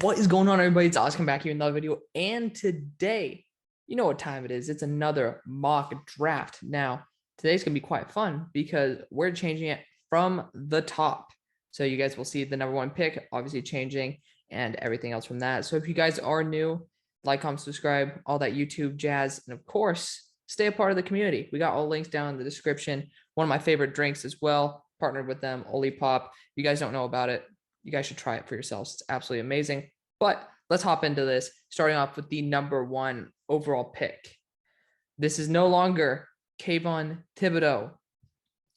What is going on, everybody? It's Alex coming back here in another video. And today, you know what time it is. It's another mock draft. Now, today's going to be quite fun because we're changing it from the top. So you guys will see the number one pick, obviously changing, and everything else from that. So if you guys are new, like, comment, subscribe, all that YouTube jazz. And of course, stay a part of the community. We got all links down in the description. One of my favorite drinks as well. Partnered with them, Olipop. If you guys don't know about it, you guys should try it for yourselves. It's absolutely amazing. But let's hop into this, starting off with the number one overall pick. This is no longer Kayvon Thibodeau,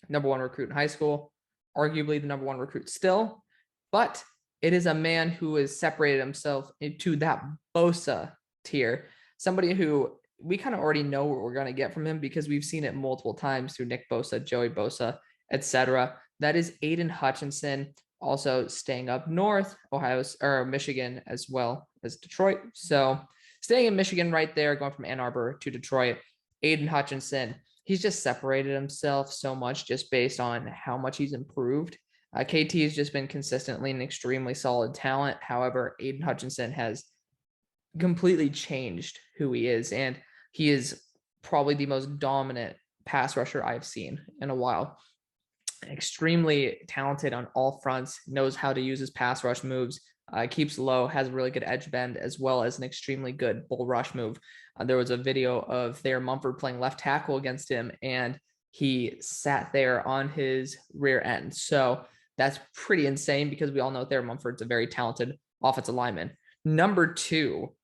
number one recruit in high school, arguably the number one recruit still, but it is a man who has separated himself into that Bosa tier, somebody who we kind of already know what we're going to get from him because we've seen it multiple times through Nick Bosa, Joey Bosa, etc. That is Aiden Hutchinson, also staying up north, Ohio or Michigan as well as Detroit. So staying in Michigan right there, going from Ann Arbor to Detroit. Aiden Hutchinson, he's just separated himself so much just based on how much he's improved. KT has just been consistently an extremely solid talent. However, Aiden Hutchinson has completely changed who he is, and he is probably the most dominant pass rusher I've seen in a while. Extremely talented on all fronts, knows how to use his pass rush moves, keeps low, has a really good edge bend, as well as an extremely good bull rush move. There was a video of Thayer Mumford playing left tackle against him, and he sat there on his rear end. So that's pretty insane because we all know Thayer Mumford's a very talented offensive lineman. Number two.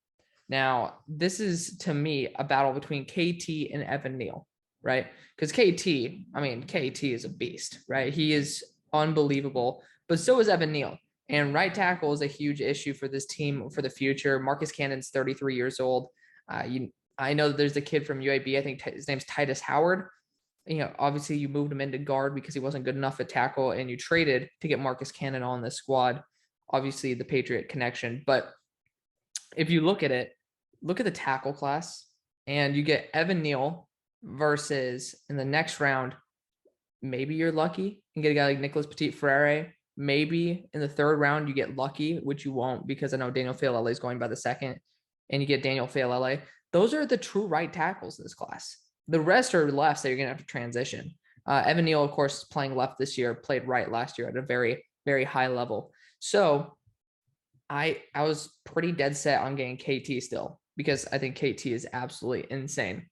Now, this is, to me, a battle between KT and Evan Neal. Right? Because KT is a beast, right? He is unbelievable, but so is Evan Neal. And right tackle is a huge issue for this team for the future. Marcus Cannon's 33 years old. I know that there's a kid from UAB. I think his name's Titus Howard. Obviously you moved him into guard because he wasn't good enough at tackle, and you traded to get Marcus Cannon on the squad. Obviously the Patriot connection. But if you look at it, look at the tackle class, and you get Evan Neal versus in the next round, maybe you're lucky and get a guy like Nicholas Petit-Frere. Maybe in the third round you get lucky, which you won't because I know Daniel Faalele is going by the second, and you get Daniel Faalele. Those are the true right tackles in this class. The rest are lefts that you're going to have to transition. Evan Neal, of course, playing left this year, played right last year at a very, very high level. So I was pretty dead set on getting KT still because I think KT is absolutely insane.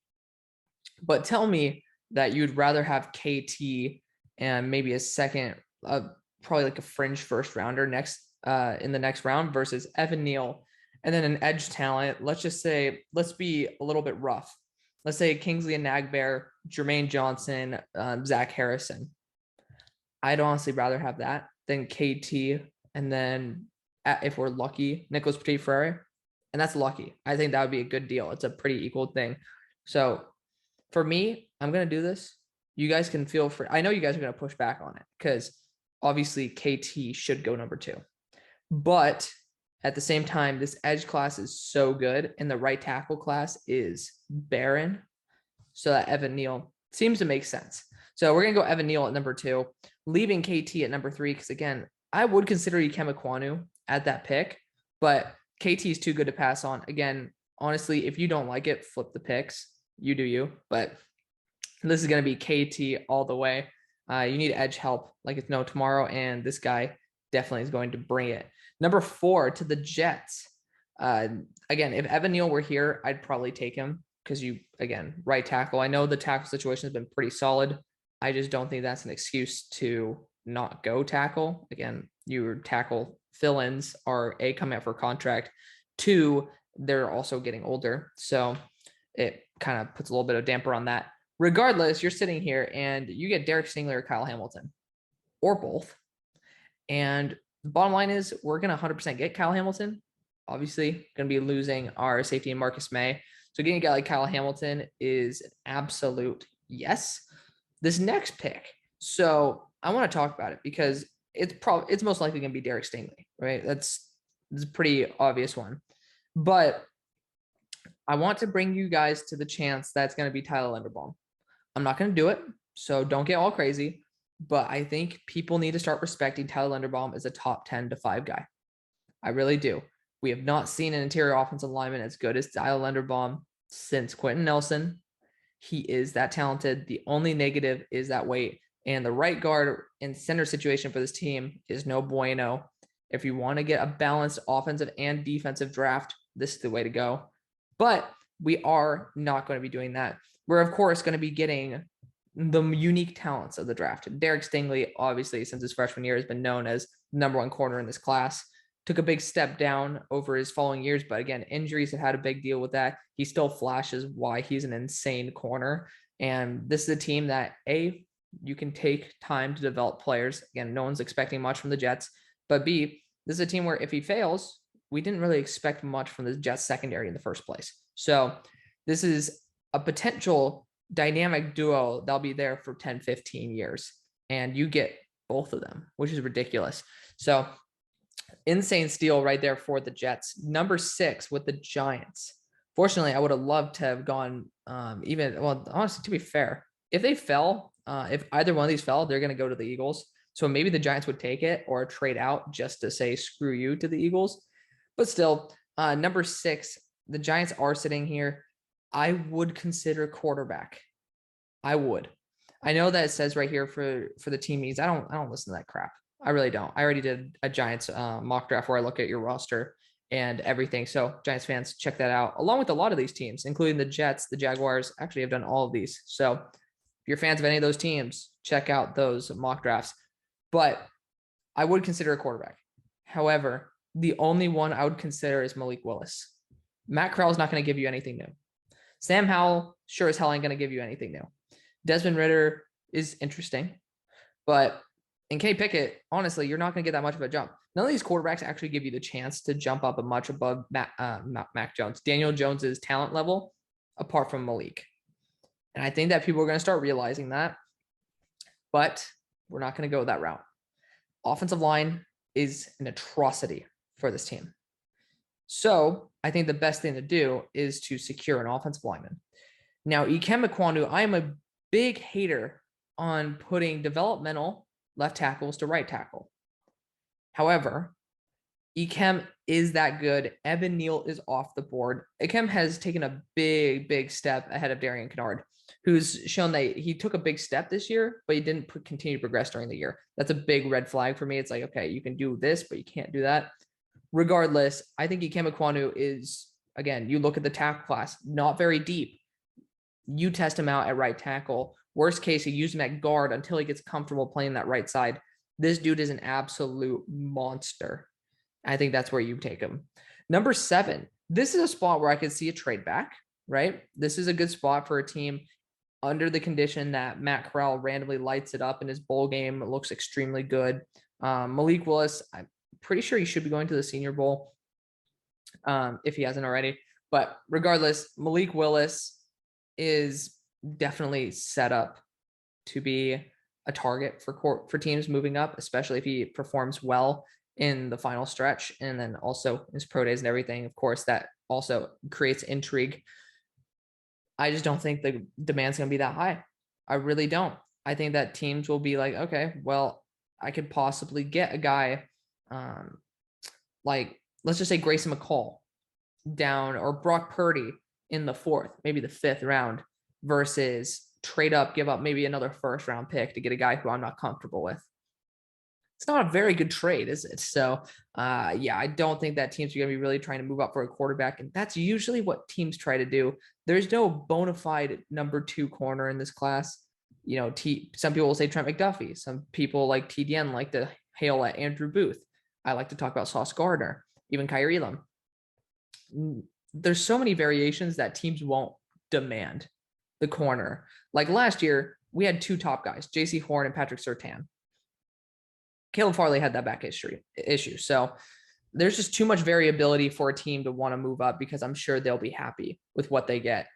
But tell me that you'd rather have KT and maybe a second, probably like a fringe first rounder in the next round versus Evan Neal, and then an edge talent. Let's just say, let's be a little bit rough. Let's say Kingsley Enagbare, Jermaine Johnson, Zach Harrison. I'd honestly rather have that than KT, and then if we're lucky, Nicholas Petit-Frere, and that's lucky. I think that would be a good deal. It's a pretty equal thing. So for me, I'm going to do this. You guys can feel free. I know you guys are going to push back on it because obviously KT should go number two. But at the same time, this edge class is so good and the right tackle class is barren. So that Evan Neal seems to make sense. So we're going to go Evan Neal at number two, leaving KT at number three because, again, I would consider Ikem Ekwonu at that pick, but KT is too good to pass on. Again, honestly, if you don't like it, flip the picks. You do you, but this is going to be KT all the way. You need edge help like it's no tomorrow, and this guy definitely is going to bring it. Number four, to the Jets. Again, if Evan Neal were here, I'd probably take him because right tackle. I know the tackle situation has been pretty solid. I just don't think that's an excuse to not go tackle. Again, your tackle fill-ins are coming up for contract. Two, they're also getting older. So it kind of puts a little bit of damper on that. Regardless, you're sitting here and you get Derek Stingley or Kyle Hamilton or both. And the bottom line is we're going to 100% get Kyle Hamilton. Obviously, going to be losing our safety in Marcus May. So getting a guy like Kyle Hamilton is an absolute yes. This next pick. So I want to talk about it because it's most likely going to be Derek Stingley, right? That's a pretty obvious one. But I want to bring you guys to the chance that's going to be Tyler Linderbaum. I'm not going to do it, so don't get all crazy. But I think people need to start respecting Tyler Linderbaum as a top 10 to 5 guy. I really do. We have not seen an interior offensive lineman as good as Tyler Linderbaum since Quentin Nelson. He is that talented. The only negative is that weight. And the right guard and center situation for this team is no bueno. If you want to get a balanced offensive and defensive draft, this is the way to go. But we are not going to be doing that. We're, of course, going to be getting the unique talents of the draft. Derek Stingley, obviously, since his freshman year, has been known as the number one corner in this class. Took a big step down over his following years, but again, injuries have had a big deal with that. He still flashes why he's an insane corner. And this is a team that, you can take time to develop players. Again, no one's expecting much from the Jets. But B, this is a team where if he fails, we didn't really expect much from the Jets secondary in the first place. So this is a potential dynamic duo that'll be there for 10, 15 years. And you get both of them, which is ridiculous. So insane steal right there for the Jets. Number 6 with the Giants. Fortunately, I would have loved to have gone honestly, to be fair, if they fell, if either one of these fell, they're going to go to the Eagles. So maybe the Giants would take it or trade out just to say screw you to the Eagles. But still, number 6, the Giants are sitting here. I would consider quarterback. I would. I know that it says right here for the team needs. I don't listen to that crap. I really don't. I already did a Giants mock draft where I look at your roster and everything. So Giants fans, check that out. Along with a lot of these teams, including the Jets, the Jaguars, actually have done all of these. So if you're fans of any of those teams, check out those mock drafts. But I would consider a quarterback. However, the only one I would consider is Malik Willis. Matt Corral is not going to give you anything new. Sam Howell sure as hell ain't going to give you anything new. Desmond Ridder is interesting, but in Kenny Pickett, honestly, you're not going to get that much of a jump. None of these quarterbacks actually give you the chance to jump up a much above Mac Jones, Daniel Jones's talent level, apart from Malik. And I think that people are going to start realizing that, but we're not going to go that route. Offensive line is an atrocity for this team. So I think the best thing to do is to secure an offensive lineman. Now, Ikem Ekwonu, I am a big hater on putting developmental left tackles to right tackle. However, Ikem is that good. Evan Neal is off the board. Ikem has taken a big step ahead of Darian Kennard, who's shown that he took a big step this year, but he didn't continue to progress during the year. That's a big red flag for me. It's like, okay, you can do this, but you can't do that. Regardless, I think Ikem Ekwonu is, again, you look at the tackle class, not very deep. You test him out at right tackle. Worst case, you use him at guard until he gets comfortable playing that right side. This dude is an absolute monster. I think that's where you take him. Number 7, this is a spot where I could see a trade back, right? This is a good spot for a team under the condition that Matt Corral randomly lights it up in his bowl game. It looks extremely good. Malik Willis, I'm pretty sure he should be going to the Senior Bowl if he hasn't already. But regardless, Malik Willis is definitely set up to be a target for teams moving up, especially if he performs well in the final stretch and then also his pro days and everything. Of course, that also creates intrigue. I just don't think the demand's going to be that high. I really don't. I think that teams will be like, okay, well, I could possibly get a guy like, let's just say Grayson McCall down or Brock Purdy in the 4th, maybe the 5th round versus trade up, give up maybe another 1st round pick to get a guy who I'm not comfortable with. It's not a very good trade, is it? So, yeah, I don't think that teams are going to be really trying to move up for a quarterback. And that's usually what teams try to do. There's no bona fide number 2 corner in this class. You know, some people will say Trent McDuffie. Some people like TDN like to hail at Andrew Booth. I like to talk about Sauce Gardner, even Kyrie Elam. There's so many variations that teams won't demand the corner. Like last year, we had 2 top guys, JC Horn and Patrick Surtain. Caleb Farley had that back issue. So there's just too much variability for a team to want to move up because I'm sure they'll be happy with what they get.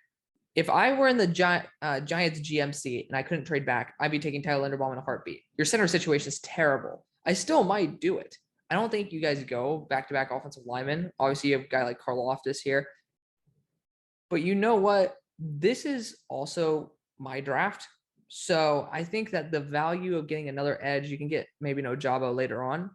If I were in the Giants GM seat and I couldn't trade back, I'd be taking Tyler Linderbaum in a heartbeat. Your center situation is terrible. I still might do it. I don't think you guys go back-to-back offensive linemen. Obviously, you have a guy like Carl Loftus here. But you know what? This is also my draft. So I think that the value of getting another edge, you can get maybe no Jabo later on.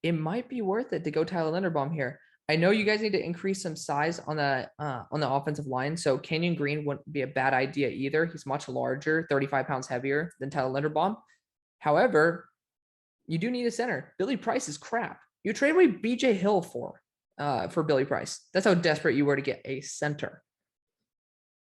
It might be worth it to go Tyler Linderbaum here. I know you guys need to increase some size on the offensive line. So Kenyon Green wouldn't be a bad idea either. He's much larger, 35 pounds heavier than Tyler Linderbaum. However, you do need a center. Billy Price is crap. You trade away BJ Hill for Billy Price. That's how desperate you were to get a center.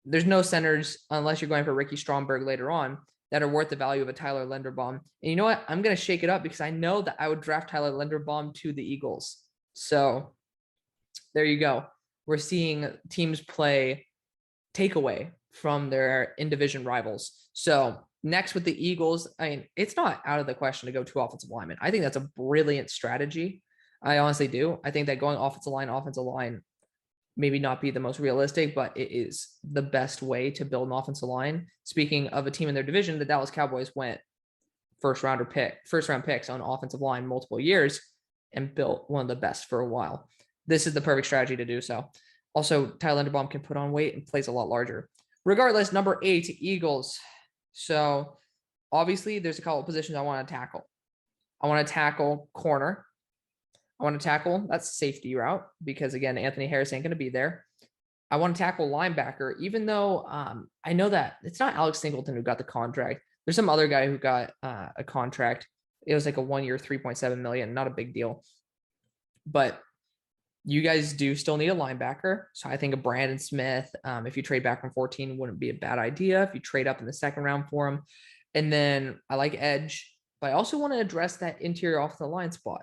There's no centers unless you're going for Ricky Stromberg later on that are worth the value of a Tyler Linderbaum. And you know what? I'm going to shake it up because I know that I would draft Tyler Linderbaum to the Eagles. So there you go. We're seeing teams play takeaway from their in-division rivals. So next with the Eagles, I mean, it's not out of the question to go to offensive linemen. I think that's a brilliant strategy. I honestly do. I think that going offensive line, maybe not be the most realistic, but it is the best way to build an offensive line. Speaking of a team in their division, the Dallas Cowboys went first round picks on offensive line multiple years and built one of the best for a while. This is the perfect strategy to do so. Also, Tyler Linderbaum can put on weight and plays a lot larger. Regardless, number 8, Eagles. So obviously there's a couple of positions I want to tackle. I want to tackle corner. I want to tackle that safety route because, again, Anthony Harris ain't going to be there. I want to tackle linebacker, even though I know that it's not Alex Singleton who got the contract. There's some other guy who got a contract. It was like a 1 year, $3.7 million, not a big deal. But you guys do still need a linebacker. So I think a Brandon Smith, if you trade back from 14, wouldn't be a bad idea if you trade up in the second round for him. And then I like edge, but I also want to address that interior off the line spot.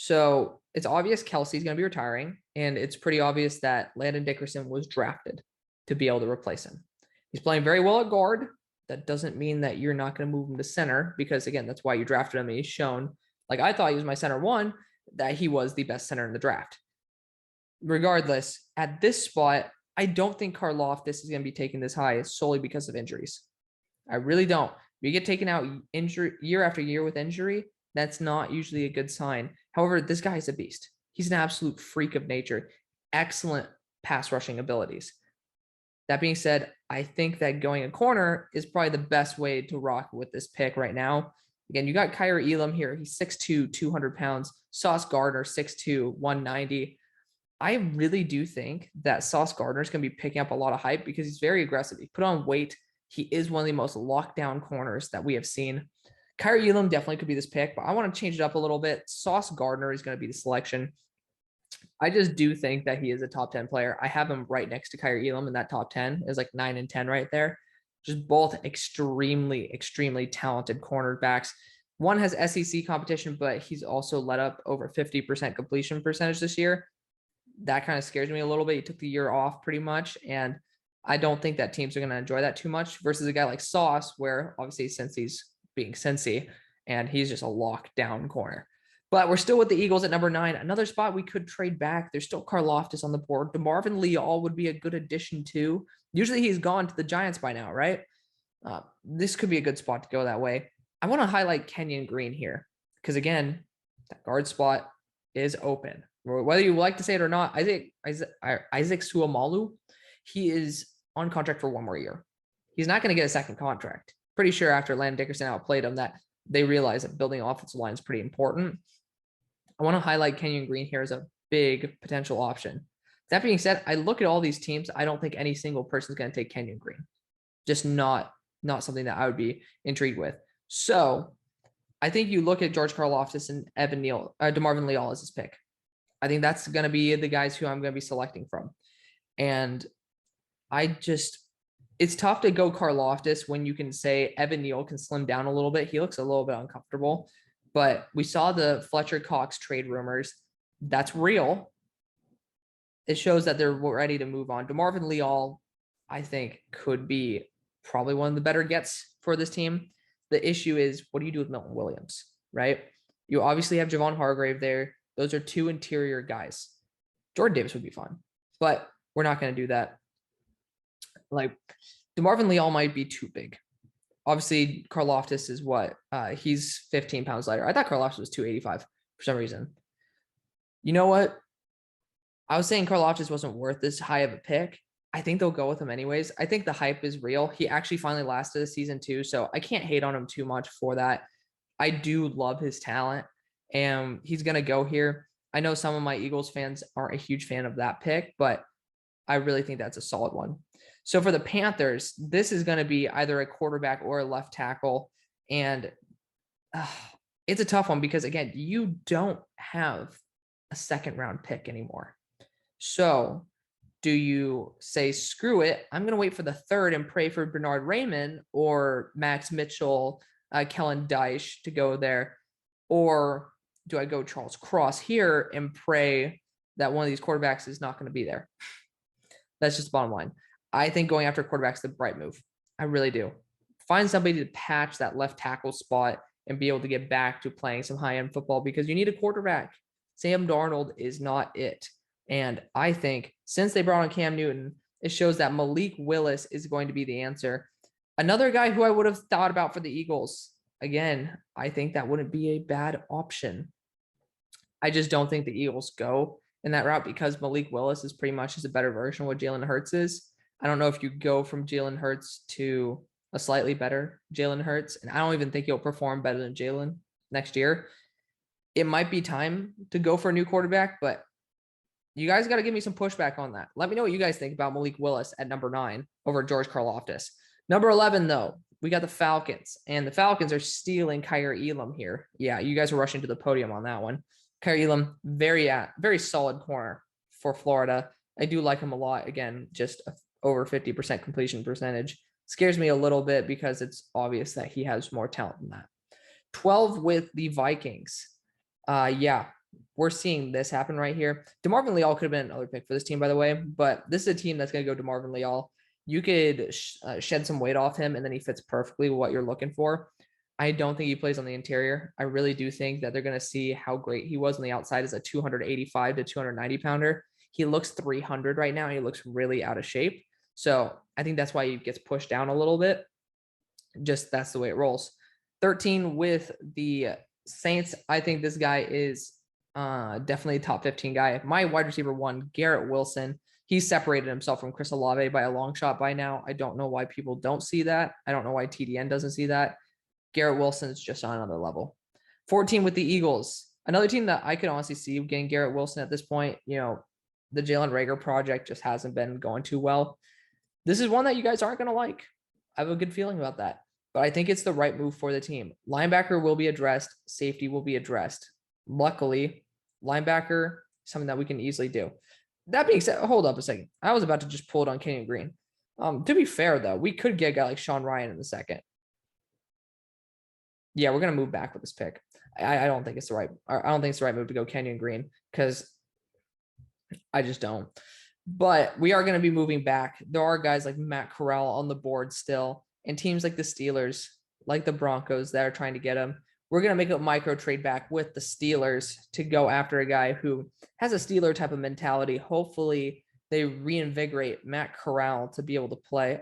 So it's obvious Kelsey's going to be retiring, and it's pretty obvious that Landon Dickerson was drafted to be able to replace him. He's playing very well at guard. That doesn't mean that you're not going to move him to center because, again, that's why you drafted him. And he's shown, like I thought he was my center one, that he was the best center in the draft. Regardless, at this spot, I don't think Karlaftis is going to be taken this high solely because of injuries. I really don't. If you get taken out year after year with injury, that's not usually a good sign. However, this guy is a beast. He's an absolute freak of nature. Excellent pass rushing abilities. That being said, I think that going a corner is probably the best way to rock with this pick right now. Again, you got Kyer Elam here. He's 6'2", 200 pounds. Sauce Gardner, 6'2", 190. I really do think that Sauce Gardner is going to be picking up a lot of hype because he's very aggressive. He put on weight. He is one of the most locked down corners that we have seen. Kyer Elam definitely could be this pick, but I want to change it up a little bit. Sauce Gardner is going to be the selection. I just do think that he is a top 10 player. I have him right next to Kyer Elam in that top 10. Is like 9 and 10 right there. Just both extremely, extremely talented cornerbacks. One has SEC competition, but he's also let up over 50% completion percentage this year. That kind of scares me a little bit. He took the year off pretty much, and I don't think that teams are going to enjoy that too much versus a guy like Sauce, where obviously since he's being Cincy, and he's just a lockdown corner. But we're still with the Eagles at number 9. Another spot we could trade back. There's still Karlaftis on the board. DeMarvin Leal would be a good addition too. Usually he's gone to the Giants by now, right? This could be a good spot to go that way. I want to highlight Kenyon Green here because, again, that guard spot is open. Whether you like to say it or not, Isaac Suamalu, he is on contract for 1 more year. He's not going to get a second contract. Pretty sure after Landon Dickerson outplayed him that they realized that building an offensive line is pretty important. I want to highlight Kenyon Green here as a big potential option. That being said, I look at all these teams. I don't think any single person is going to take Kenyon Green. Just not something that I would be intrigued with. So I think you look at George Karlaftis and DeMarvin Leal as his pick. I think that's going to be the guys who I'm going to be selecting from. And it's tough to go Karlaftis when you can say Evan Neal can slim down a little bit. He looks a little bit uncomfortable, but we saw the Fletcher Cox trade rumors. That's real. It shows that they're ready to move on. DeMarvin Leal, I think, could be probably one of the better gets for this team. The issue is, what do you do with Milton Williams, right? You obviously have Javon Hargrave there. Those are 2 interior guys. Jordan Davis would be fun, but we're not going to do that. Like, DeMarvin Leal might be too big. Obviously, Karlaftis is what? He's 15 pounds lighter. I thought Karlaftis was 285 for some reason. You know what? I was saying Karlaftis wasn't worth this high of a pick. I think they'll go with him anyways. I think the hype is real. He actually finally lasted a season 2, so I can't hate on him too much for that. I do love his talent, and he's going to go here. I know some of my Eagles fans aren't a huge fan of that pick, but I really think that's a solid one. So for the Panthers, this is going to be either a quarterback or a left tackle. And it's a tough one because, again, you don't have a second round pick anymore. So do you say, screw it, I'm going to wait for the third and pray for Bernard Raymond or Max Mitchell, Kellen Dyche to go there? Or do I go Charles Cross here and pray that one of these quarterbacks is not going to be there? That's just the bottom line. I think going after quarterbacks is the right move. I really do. Find somebody to patch that left tackle spot and be able to get back to playing some high-end football because you need a quarterback. Sam Darnold is not it. And I think since they brought on Cam Newton, it shows that Malik Willis is going to be the answer. Another guy who I would have thought about for the Eagles, again, I think that wouldn't be a bad option. I just don't think the Eagles go in that route because Malik Willis is pretty much just a better version of what Jalen Hurts is. I don't know if you go from Jalen Hurts to a slightly better Jalen Hurts, and I don't even think he'll perform better than Jalen next year. It might be time to go for a new quarterback, but you guys got to give me some pushback on that. Let me know what you guys think about Malik Willis at number 9 over George Karlaftis. Number 11, though, we got the Falcons, and the Falcons are stealing Kaiir Elam here. Yeah, you guys are rushing to the podium on that one. Kaiir Elam, very solid corner for Florida. I do like him a lot. Again, just over 50% completion percentage. Scares me a little bit because it's obvious that he has more talent than that. 12 with the Vikings. Yeah, we're seeing this happen right here. DeMarvin Leal could have been another pick for this team, by the way, but this is a team that's going to go DeMarvin Leal. You could shed some weight off him, and then he fits perfectly with what you're looking for. I don't think he plays on the interior. I really do think that they're going to see how great he was on the outside as a 285 to 290 pounder. He looks 300 right now. And he looks really out of shape. So I think that's why he gets pushed down a little bit. Just that's the way it rolls. 13 with the Saints. I think this guy is definitely a top 15 guy. My wide receiver 1, Garrett Wilson. He's separated himself from Chris Olave by a long shot by now. I don't know why people don't see that. I don't know why TDN doesn't see that. Garrett Wilson is just on another level. 14 with the Eagles. Another team that I could honestly see getting Garrett Wilson at this point. You know, the Jalen Reagor project just hasn't been going too well. This is one that you guys aren't going to like. I have a good feeling about that. But I think it's the right move for the team. Linebacker will be addressed. Safety will be addressed. Luckily, linebacker, something that we can easily do. That being said, hold up a second. I was about to just pull it on Kenyon Green. To be fair, though, we could get a guy like Sean Ryan in the second. Yeah, we're gonna move back with this pick. I don't think it's the right. I don't think it's the right move to go Kenyon Green because I just don't. But we are going to be moving back. There are guys like Matt Corral on the board still, and teams like the Steelers, like the Broncos, that are trying to get him. We're going to make a micro trade back with the Steelers to go after a guy who has a Steeler type of mentality. Hopefully, they reinvigorate Matt Corral to be able to play.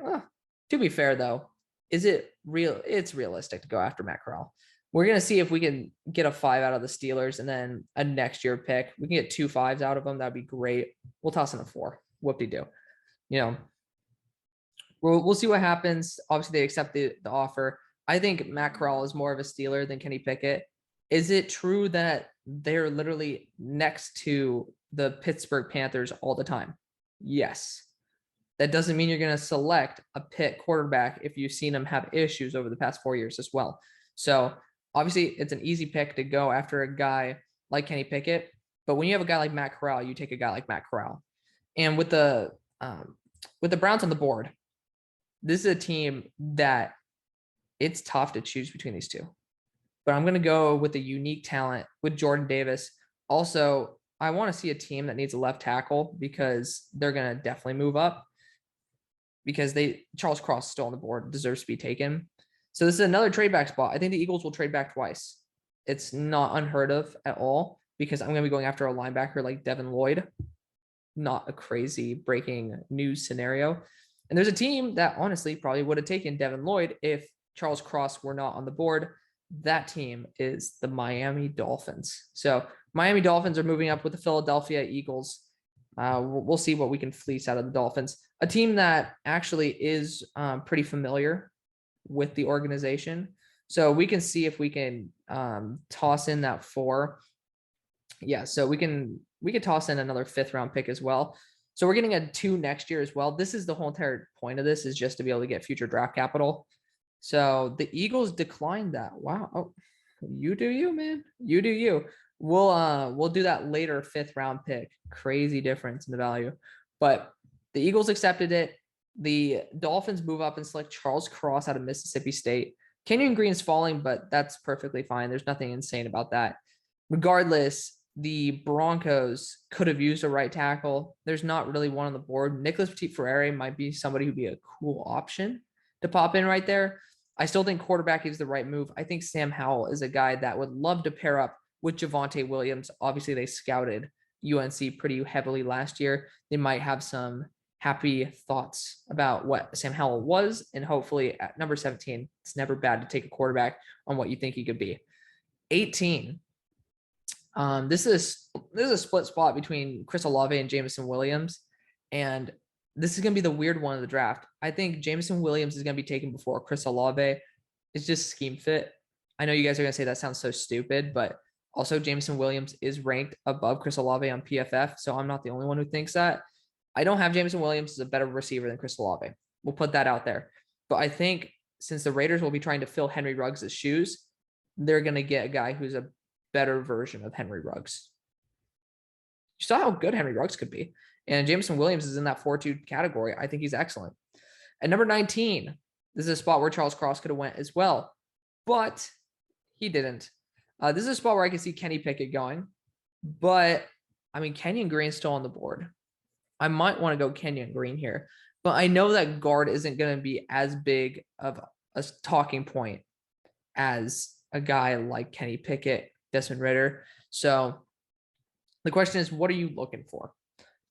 To be fair, though, is it real? It's realistic to go after Matt Corral. We're going to see if we can get a 5 out of the Steelers and then a next year pick. We can get 2 5s out of them. That'd be great. We'll toss in a 4. Whoop-de-doo. You know, we'll see what happens. Obviously, they accept the offer. I think Matt Corral is more of a Steeler than Kenny Pickett. Is it true that they're literally next to the Pittsburgh Panthers all the time? Yes. That doesn't mean you're going to select a Pitt quarterback if you've seen them have issues over the past 4 years as well. So obviously, it's an easy pick to go after a guy like Kenny Pickett. But when you have a guy like Matt Corral, you take a guy like Matt Corral. And with the Browns on the board, this is a team that it's tough to choose between these two. But I'm going to go with the unique talent with Jordan Davis. Also, I want to see a team that needs a left tackle because they're going to definitely move up because Charles Cross is still on the board, deserves to be taken. So this is another trade back spot. I think the Eagles will trade back twice. It's not unheard of at all because I'm going to be going after a linebacker like Devin Lloyd. Not a crazy breaking news scenario. And there's a team that honestly probably would have taken Devin Lloyd if Charles Cross were not on the board. That team is the Miami Dolphins. So Miami Dolphins are moving up with the Philadelphia Eagles. We'll see what we can fleece out of the Dolphins. A team that actually is pretty familiar with the organization. So we can see if we can toss in that 4 Yeah, so we could toss in another 5th round pick as well. So we're getting a 2 next year as well. This is the whole entire point of this, is just to be able to get future draft capital. So the Eagles declined that. Wow. Oh, you do you, man. You do you. We'll do that later 5th round pick. Crazy difference in the value. But the Eagles accepted it. The Dolphins move up and select Charles Cross out of Mississippi State. Kenyon Green's falling, but that's perfectly fine. There's nothing insane about that. Regardless, the Broncos could have used a right tackle. There's not really one on the board. Nicholas Petit-Frere might be somebody who'd be a cool option to pop in right there. I still think quarterback is the right move. I think Sam Howell is a guy that would love to pair up with Javonte Williams. Obviously, they scouted UNC pretty heavily last year. They might have some happy thoughts about what Sam Howell was, and hopefully at number 17, it's never bad to take a quarterback on what you think he could be. 18. This is a split spot between Chris Olave and Jameson Williams, and this is going to be the weird one of the draft. I think Jameson Williams is going to be taken before Chris Olave. It's just scheme fit. I know you guys are going to say that sounds so stupid, but also Jameson Williams is ranked above Chris Olave on PFF, so I'm not the only one who thinks that. I don't have Jameson Williams as a better receiver than Chris Olave. We'll put that out there. But I think since the Raiders will be trying to fill Henry Ruggs' shoes, they're going to get a guy who's a better version of Henry Ruggs. You saw how good Henry Ruggs could be. And Jameson Williams is in that 4-2 category. I think he's excellent. At number 19, this is a spot where Charles Cross could have went as well, but he didn't. This is a spot where I can see Kenny Pickett going, but I mean, Kenyon Green's still on the board. I might want to go Kenyon Green here, but I know that guard isn't going to be as big of a talking point as a guy like Kenny Pickett, Desmond Ridder. So the question is, what are you looking for?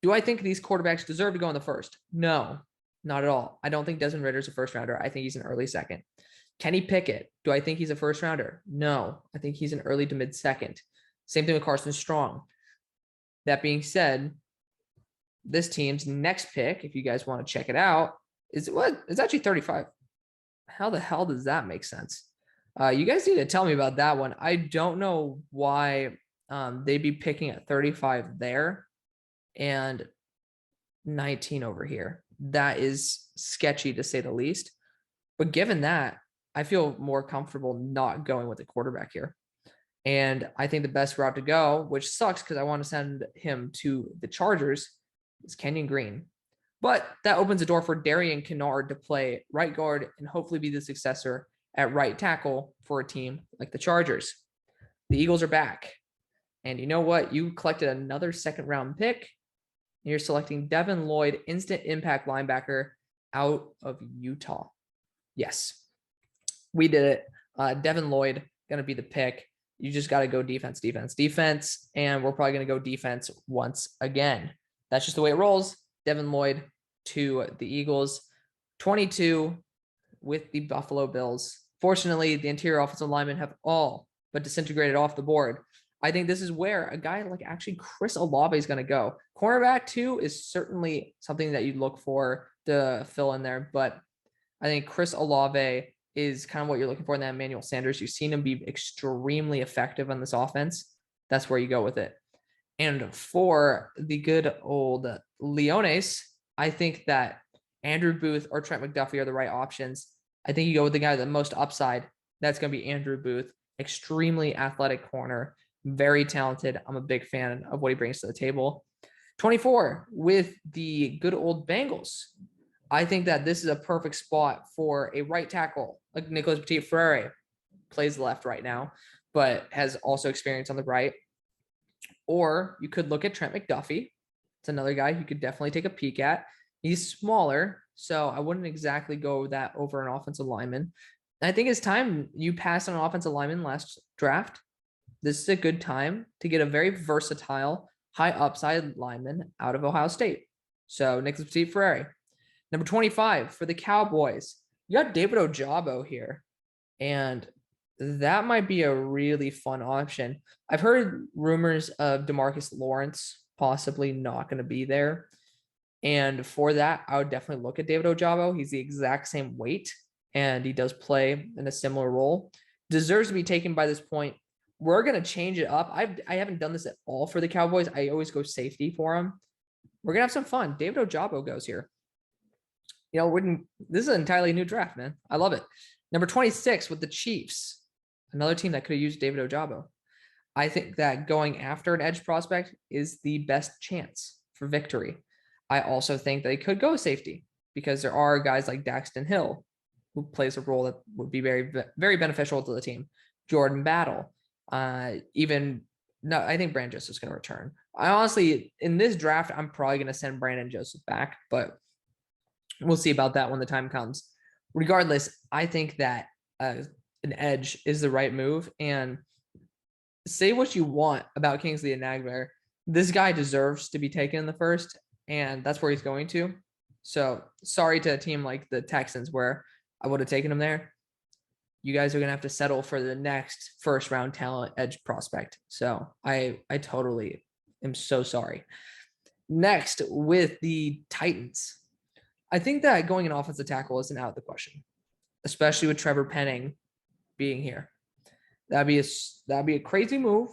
Do I think these quarterbacks deserve to go in the first? No, not at all. I don't think Desmond Ridder is a first rounder. I think he's an early second. Kenny Pickett, do I think he's a first rounder? No, I think he's an early to mid second. Same thing with Carson Strong. That being said, this team's next pick, if you guys want to check it out, is what? It's actually 35. How the hell does that make sense? You guys need to tell me about that one. I don't know why they'd be picking at 35 there and 19 over here. That is sketchy to say the least. But given that, I feel more comfortable not going with the quarterback here. And I think the best route to go, which sucks because I want to send him to the Chargers, is Kenyon Green. But that opens the door for Darian Kennard to play right guard and hopefully be the successor at right tackle for a team like the Chargers. The Eagles are back. And you know what? You collected another 2nd round pick. And you're selecting Devin Lloyd, instant impact linebacker out of Utah. Yes, we did it. Devin Lloyd going to be the pick. You just got to go defense. And we're probably going to go defense once again. That's just the way it rolls. Devin Lloyd to the Eagles. 22 with the Buffalo Bills. Fortunately, the interior offensive linemen have all but disintegrated off the board. I think this is where a guy like actually Chris Olave is going to go. Cornerback 2 is certainly something that you'd look for to fill in there, but I think Chris Olave is kind of what you're looking for in that Emmanuel Sanders. You've seen him be extremely effective on this offense. That's where you go with it. And for the good old Leones, I think that Andrew Booth or Trent McDuffie are the right options. I think you go with the guy with the most upside. That's going to be Andrew Booth. Extremely athletic corner. Very talented. I'm a big fan of what he brings to the table. 24 with the good old Bengals. I think that this is a perfect spot for a right tackle like Nicholas Petit-Frere. Plays left right now, but has also experience on the right. Or you could look at Trent McDuffie. It's another guy you could definitely take a peek at. He's smaller, so I wouldn't exactly go that over an offensive lineman. And I think it's time you passed on an offensive lineman last draft. This is a good time to get a very versatile, high upside lineman out of Ohio State. So Nicholas Petit-Frere. Number 25 for the Cowboys. You got David Ojabo here. And that might be a really fun option. I've heard rumors of DeMarcus Lawrence possibly not going to be there. And for that, I would definitely look at David Ojabo. He's the exact same weight, and he does play in a similar role. Deserves to be taken by this point. we're going to change it up. I haven't done this at all for the Cowboys. I always go safety for them. We're going to have some fun. David Ojabo goes here. This is an entirely new draft, man. I love it. Number 26 with the Chiefs, another team that could have used David Ojabo. I think that going after an edge prospect is the best chance for victory. I also think they could go safety because there are guys like Daxton Hill who plays a role that would be very, very beneficial to the team. Jordan Battle, I think Brandon Joseph is going to return. I honestly, in this draft, I'm probably going to send Brandon Joseph back, but we'll see about that when the time comes. Regardless, I think that an edge is the right move. And say what you want about Kingsley Enagbare, this guy deserves to be taken in the first, and that's where he's going to. So sorry to a team like the Texans where I would have taken him there. You guys are going to have to settle for the next first round talent edge prospect. So I totally am so sorry. Next, with the Titans, I think that going an offensive tackle isn't out of the question, especially with Trevor Penning being here. That'd be a crazy move,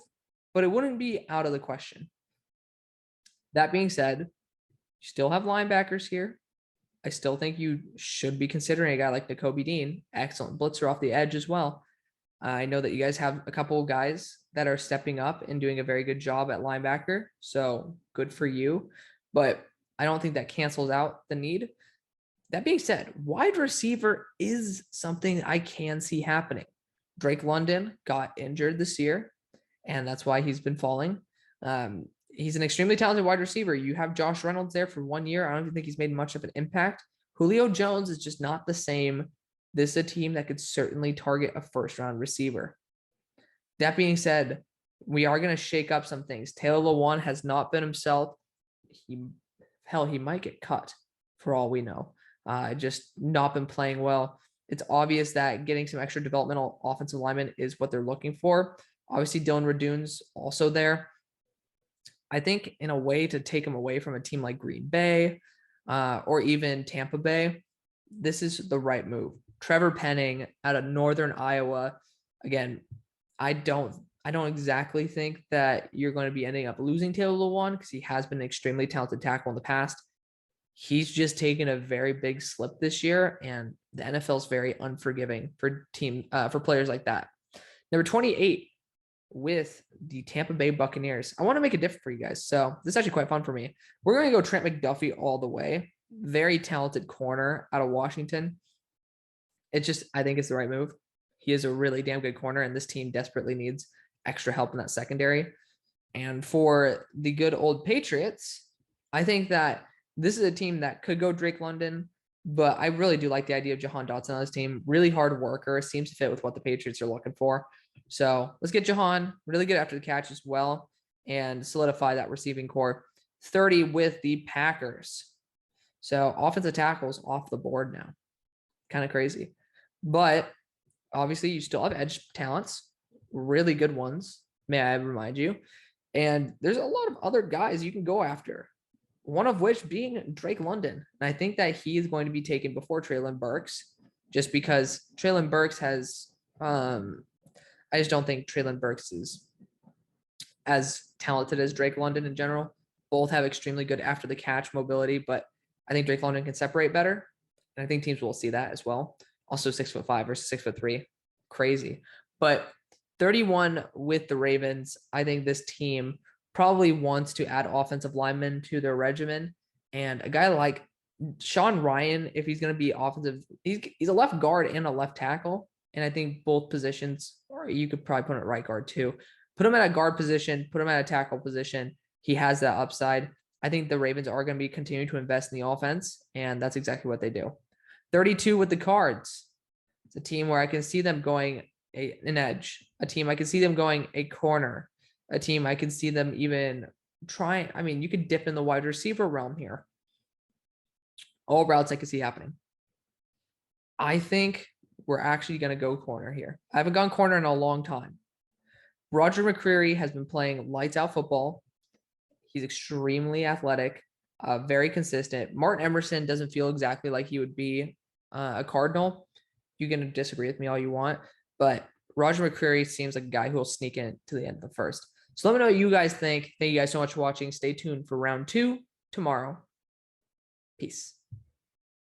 but it wouldn't be out of the question. That being said, you still have linebackers here. I still think you should be considering a guy like Nakobe Dean, excellent blitzer off the edge as well. I know that you guys have a couple of guys that are stepping up and doing a very good job at linebacker, so good for you. But I don't think that cancels out the need. That being said, wide receiver is something I can see happening. Drake London got injured this year, and that's why he's been falling. He's an extremely talented wide receiver. You have Josh Reynolds there for 1 year. I don't even think he's made much of an impact. Julio Jones is just not the same. This is a team that could certainly target a first-round receiver. That being said, we are going to shake up some things. Taylor Lewan has not been himself. He might get cut for all we know. Just not been playing well. It's obvious that getting some extra developmental offensive linemen is what they're looking for. Obviously, Dylan Radoon's also there. I think in a way to take him away from a team like Green Bay or even Tampa Bay, this is the right move. Trevor Penning out of Northern Iowa. Again, I don't exactly think that you're going to be ending up losing Taylor Lewan because he has been an extremely talented tackle in the past. He's just taken a very big slip this year, and the NFL is very unforgiving for players like that. Number 28 with the Tampa Bay Buccaneers. I want to make it different for you guys. So this is actually quite fun for me. We're going to go Trent McDuffie all the way. Very talented corner out of Washington. I think it's the right move. He is a really damn good corner, and this team desperately needs extra help in that secondary. And for the good old Patriots, I think that this is a team that could go Drake London, but I really do like the idea of Jahan Dotson on this team. Really hard worker, seems to fit with what the Patriots are looking for. So let's get Jahan, really good after the catch as well, and solidify that receiving core. 30 with the Packers. So offensive tackles off the board now. Kind of crazy. But obviously you still have edge talents, really good ones, may I remind you. And there's a lot of other guys you can go after, one of which being Drake London. And I think that he is going to be taken before Treylon Burks, just because Treylon Burks has I just don't think Treylon Burks is as talented as Drake London in general. Both have extremely good after the catch mobility, but I think Drake London can separate better. And I think teams will see that as well. Also 6'5" versus 6'3", crazy. But 31 with the Ravens. I think this team probably wants to add offensive linemen to their regimen. And a guy like Sean Ryan, if he's going to be offensive, he's a left guard and a left tackle. And I think both positions, or you could probably put him at right guard too. Put him at a guard position, put him at a tackle position. He has that upside. I think the Ravens are going to be continuing to invest in the offense, and that's exactly what they do. 32 with the Cards. It's a team where I can see them going an edge. A team I can see them going a corner. A team I can see them even trying. I mean, you could dip in the wide receiver realm here. All routes I can see happening. I think we're actually going to go corner here. I haven't gone corner in a long time. Roger McCreary has been playing lights out football. He's extremely athletic, very consistent. Martin Emerson doesn't feel exactly like he would be a Cardinal. You can disagree with me all you want, but Roger McCreary seems like a guy who will sneak in to the end of the first. So let me know what you guys think. Thank you guys so much for watching. Stay tuned for round 2 tomorrow. Peace.